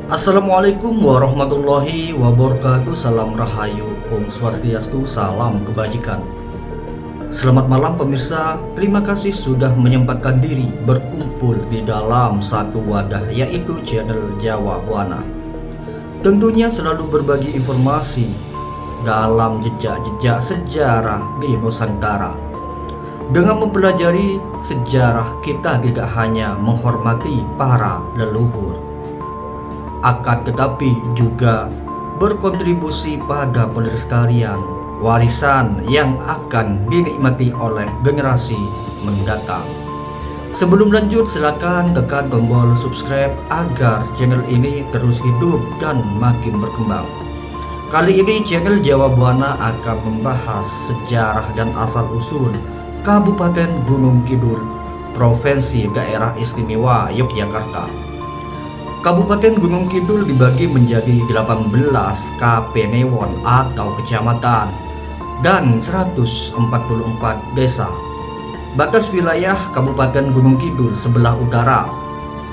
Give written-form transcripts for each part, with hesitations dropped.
Assalamualaikum warahmatullahi wabarakatuh. Salam rahayu, Om Swastiastu, salam kebajikan. Selamat malam pemirsa, terima kasih sudah menyempatkan diri berkumpul di dalam satu wadah, yaitu channel Jawa Buana. Tentunya selalu berbagi informasi dalam jejak-jejak sejarah di Nusantara. Dengan mempelajari sejarah, kita tidak hanya menghormati para leluhur, akan tetapi juga berkontribusi pada pelestarian warisan yang akan dinikmati oleh generasi mendatang. Sebelum lanjut, silakan tekan tombol subscribe agar channel ini terus hidup dan makin berkembang. Kali ini channel Jawa Buana akan membahas sejarah dan asal-usul Kabupaten Gunung Kidul, Provinsi Daerah Istimewa Yogyakarta. Kabupaten Gunung Kidul dibagi menjadi 18 kapenewon atau kecamatan dan 144 desa. Batas wilayah Kabupaten Gunung Kidul sebelah utara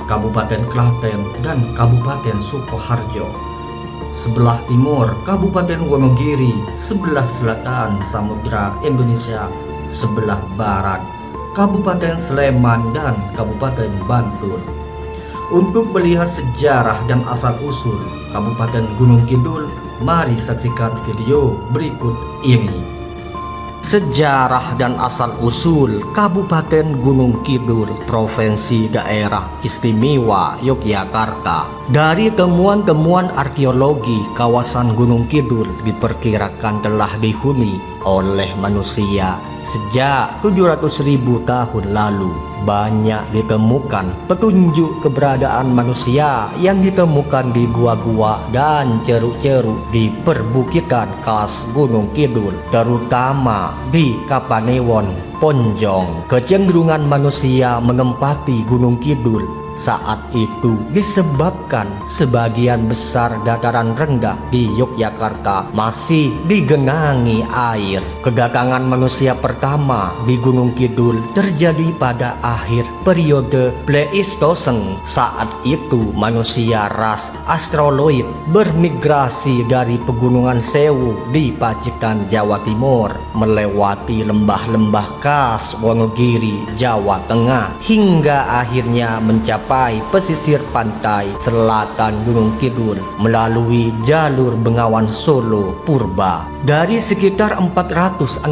Kabupaten Klaten dan Kabupaten Sukoharjo, sebelah timur Kabupaten Wonogiri, sebelah selatan Samudra Indonesia, sebelah barat Kabupaten Sleman dan Kabupaten Bantul. Untuk melihat sejarah dan asal-usul Kabupaten Gunung Kidul, mari saksikan video berikut ini. Sejarah dan asal-usul Kabupaten Gunung Kidul, Provinsi Daerah Istimewa Yogyakarta. Dari temuan-temuan arkeologi, kawasan Gunung Kidul diperkirakan telah dihuni oleh manusia sejak 700.000 tahun lalu. Banyak ditemukan petunjuk keberadaan manusia yang ditemukan di gua-gua dan ceruk-ceruk di perbukitan khas Gunung Kidul, terutama di Kapanewon, Ponjong. Kecenderungan manusia menempati Gunung Kidul saat itu disebabkan sebagian besar dataran rendah di Yogyakarta masih digenangi air. Kedatangan manusia pertama di Gunung Kidul terjadi pada akhir periode Pleistosen. Saat itu manusia ras Australoid bermigrasi dari Pegunungan Sewu di Pacitan, Jawa Timur, melewati lembah-lembah khas Wonogiri, Jawa Tengah, hingga akhirnya mencapai pesisir pantai selatan Gunung Kidul melalui jalur Bengawan Solo Purba. Dari sekitar 460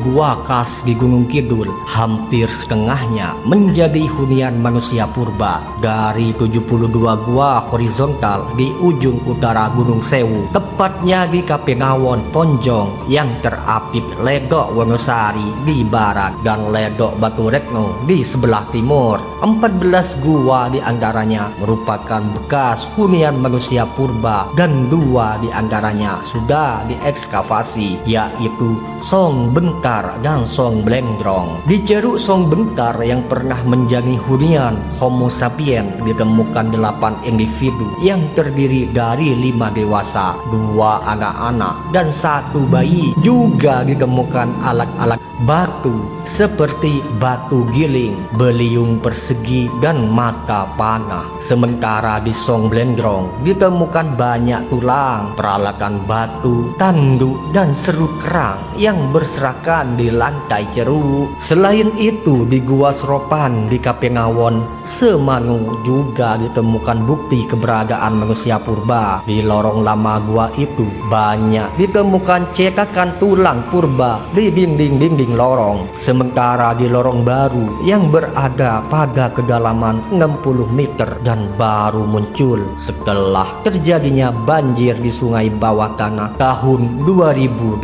gua khas di Gunung Kidul, hampir setengahnya menjadi hunian manusia purba. Dari 72 gua horizontal di ujung utara Gunung Sewu, tepatnya di Kapenawon, Ponjong, yang terapit Ledok Wonosari di barat dan Ledok Baturekno di sebelah timur, 14 gua di antaranya merupakan bekas hunian manusia purba dan 2 di antaranya sudah diekskavasi, yaitu Song Bentar dan Song Blengdrong. Di ceruk Song Bentar yang pernah menjadi hunian Homo sapiens ditemukan 8 individu yang terdiri dari 5 dewasa, 2 anak-anak dan 1 bayi. Juga ditemukan alat-alat batu seperti batu giling, beliung persegi dan mata panah. Sementara di Song Blengdrong ditemukan banyak tulang, peralatan batu, tanduk dan serut kerang yang berserakan di lantai ceruk. Selain itu di Gua Seropan di Kapenawon, Semanu juga ditemukan bukti keberadaan manusia purba. Di lorong lama gua itu banyak ditemukan cetakan tulang purba di dinding-dinding lorong. Sementara di lorong baru yang berada pada kedalaman 60 meter dan baru muncul setelah terjadinya banjir di sungai bawah tanah tahun 2008,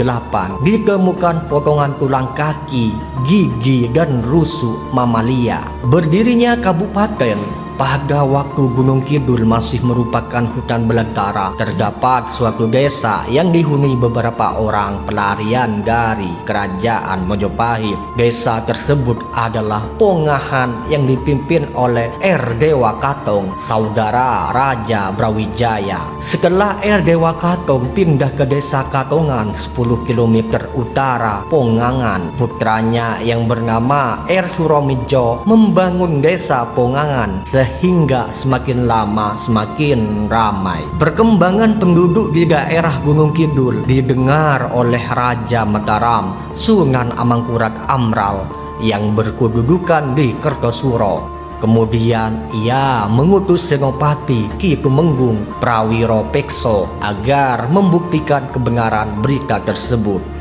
ditemukan potongan tulang kaki, gigi dan rusuk mamalia. Berdirinya kabupaten pada waktu Gunung Kidul masih merupakan hutan belantara, terdapat suatu desa yang dihuni beberapa orang pelarian dari kerajaan Mojopahit. Desa tersebut adalah Pongahan yang dipimpin oleh R. Dewa Katong, saudara Raja Brawijaya. Setelah R. Dewa Katong pindah ke desa Katongan 10 km utara Pongangan, putranya yang bernama R. Suromijo membangun desa Pongangan sehingga semakin lama semakin ramai. Perkembangan penduduk di daerah Gunung Kidul didengar oleh Raja Mataram, Sunan Amangkurat Amral yang berkedudukan di Kertosuro. Kemudian ia mengutus Senopati Ki Tumenggung Prawiro Pekso agar membuktikan kebenaran berita tersebut.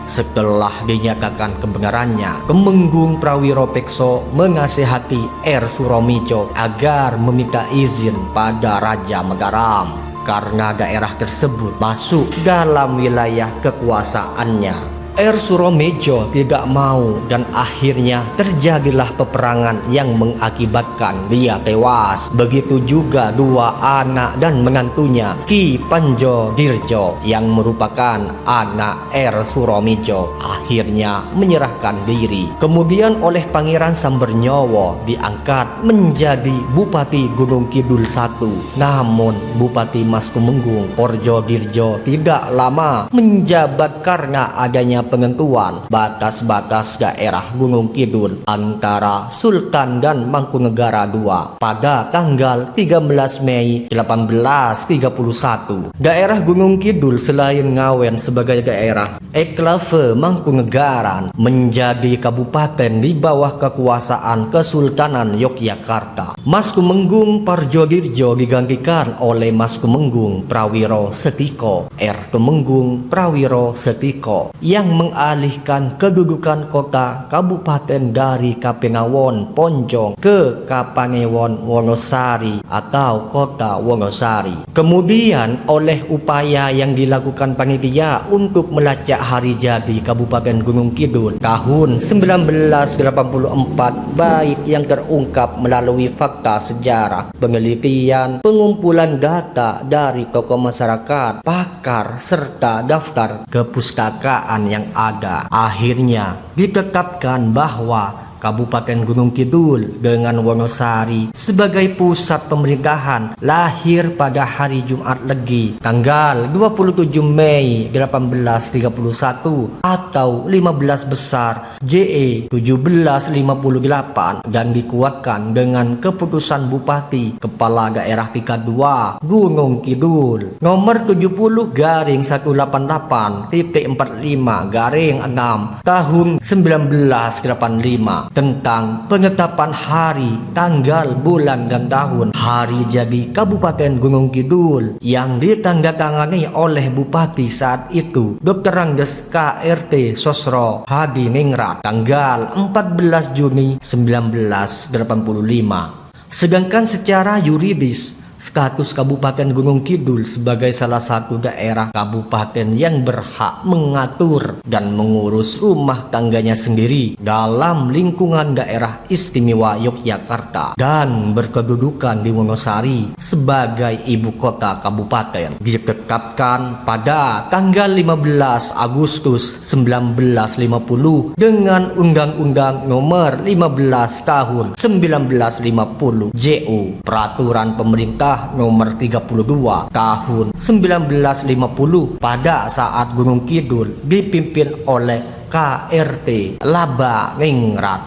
Setelah dinyatakan kebenarannya, Tumenggung Prawiro Pekso menasihati R. Suromijo agar meminta izin pada Raja Mataram karena daerah tersebut masuk dalam wilayah kekuasaannya. R. Suromijo tidak mau dan akhirnya terjadilah peperangan yang mengakibatkan dia tewas. Begitu juga dua anak dan menantunya Ki Panjo Dirjo yang merupakan anak R. Suromijo akhirnya menyerahkan diri. Kemudian oleh Pangeran Sambernyowo diangkat menjadi Bupati Gunung Kidul I. Namun Bupati Mas Tumenggung Porjo Dirjo tidak lama menjabat karena adanya penentuan batas-batas daerah Gunung Kidul antara Sultan dan Mangkunegara II pada tanggal 13 Mei 1831. Daerah Gunung Kidul selain Ngawen sebagai daerah enklave Mangkunegaran menjadi kabupaten di bawah kekuasaan Kesultanan Yogyakarta. Mas Tumenggung Parjodirjo digantikan oleh Mas Tumenggung Prawiro Setiko R. Tumenggung Prawiro Setiko yang mengalihkan kedudukan kota kabupaten dari Kapengawon Ponjong ke Kapangewon Wonosari atau kota Wonosari. Kemudian oleh upaya yang dilakukan panitia untuk melacak hari jadi Kabupaten Gunung Kidul tahun 1984, baik yang terungkap melalui fakta sejarah, penelitian, pengumpulan data dari tokoh masyarakat, pakar, serta daftar kepustakaan yang ada, akhirnya ditetapkan bahwa Kabupaten Gunung Kidul dengan Wonosari sebagai pusat pemerintahan lahir pada hari Jumat Legi tanggal 27 Mei 1831 atau 15 besar JE 1758 dan dikuatkan dengan keputusan Bupati Kepala Daerah tingkat 2 Gunung Kidul nomor 70/188.45/6 tahun 1985 tentang penetapan hari, tanggal, bulan, dan tahun hari jadi Kabupaten Gunung Kidul yang ditandatangani oleh Bupati saat itu Dr. Rangdes KRT Sosro Hadi Ningrat tanggal 14 Juni 1985. Sedangkan secara yuridis status Kabupaten Gunung Kidul sebagai salah satu daerah kabupaten yang berhak mengatur dan mengurus rumah tangganya sendiri dalam lingkungan daerah istimewa Yogyakarta dan berkedudukan di Wonosari sebagai ibu kota kabupaten ditetapkan pada tanggal 15 Agustus 1950 dengan Undang-Undang Nomor 15 Tahun 1950 JO Peraturan Pemerintah Nomor 32 Tahun 1950 pada saat Gunung Kidul dipimpin oleh KRT Laba Ningrat.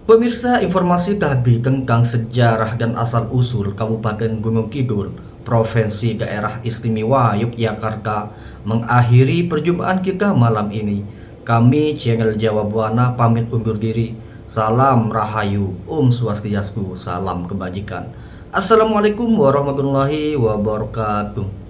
Pemirsa, informasi tadi tentang sejarah dan asal-usul Kabupaten Gunung Kidul, Provinsi Daerah Istimewa Yogyakarta mengakhiri perjumpaan kita malam ini. Kami channel Jawa Buana pamit undur diri. Salam Rahayu, Om Swastiastu, salam kebajikan. Assalamualaikum warahmatullahi wabarakatuh.